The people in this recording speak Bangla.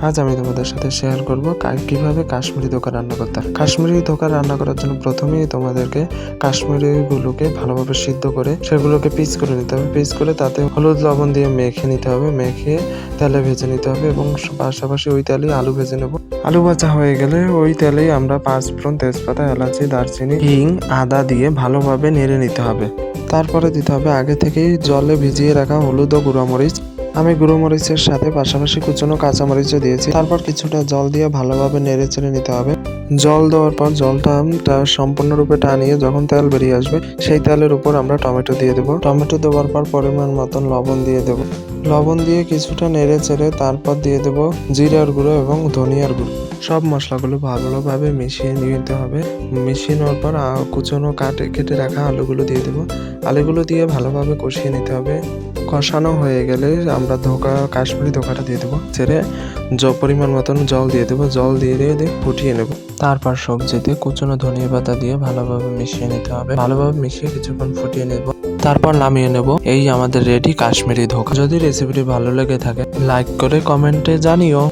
আজ আমি তোমাদের সাথে শেয়ার করব কিভাবে কাশ্মীরি ধোকা রান্না করতে হয়। কাশ্মীরি ধোকা রান্না করার জন্য প্রথমেই তোমাদেরকে কাশ্মীরি গুলোকে ভালোভাবে সিদ্ধ করে সেগুলোকে পিস করে নিতে হবে। পিস করে তাতে হলুদ লবণ দিয়ে মেখে নিতে হবে, মেখে তেলে ভেজে নিতে হবে এবং পাশাপাশি ওই তেলেই আলু ভেজে নেব। আলু ভাজা হয়ে গেলে ওই তেলেই আমরা পাঁচফোড়ন, তেজপাতা, এলাচি, দারচিনি, হিং, আদা দিয়ে ভালোভাবে নেড়ে নিতে হবে। তারপরে দিতে হবে আগে থেকেই জলে ভিজিয়ে রাখা হলুদ ও গুঁড়ামরিচ। আমি গুঁড়োমরিচের সাথে পাশাপাশি কুচনো কাঁচামরিচও দিয়েছি। তারপর কিছুটা জল দিয়ে ভালোভাবে নেড়ে চেড়ে নিতে হবে। জল দেওয়ার পর জলটা সম্পূর্ণরূপে টানিয়ে যখন তেল বেরিয়ে আসবে সেই তেলের উপর আমরা টমেটো দিয়ে দেবো। টমেটো দেওয়ার পর পরিমাণ মতন লবণ দিয়ে দেবো। লবণ দিয়ে কিছুটা নেড়ে চেড়ে তারপর দিয়ে দেবো জিরার গুঁড়ো এবং ধনিয়ার গুঁড়ো। সব মশলাগুলো ভালোভাবে মিশিয়ে নিতে হবে। মিশিয়ে নেওয়ার পর কুচনো কেটে রাখা আলুগুলো দিয়ে দেবো। আলুগুলো দিয়ে ভালোভাবে কষিয়ে নিতে হবে। কষানো হয়ে গেলে আমরা কাশ্মীরি ধোকাটা দিয়ে দেবো। ছেড়ে পরিমাণ মতন জল দিয়ে দেবো। জল দিয়ে ফুটিয়ে নেব। তারপর সবজিতে কুচনো ধনিয়া পাতা দিয়ে ভালোভাবে মিশিয়ে নিতে হবে। ভালোভাবে মিশিয়ে কিছুক্ষণ ফুটিয়ে নেব। তারপর নামিয়ে নেব। এই আমাদের রেডি কাশ্মীরি ধোকা। যদি রেসিপিটি ভালো লেগে থাকে লাইক করে কমেন্টে জানিও।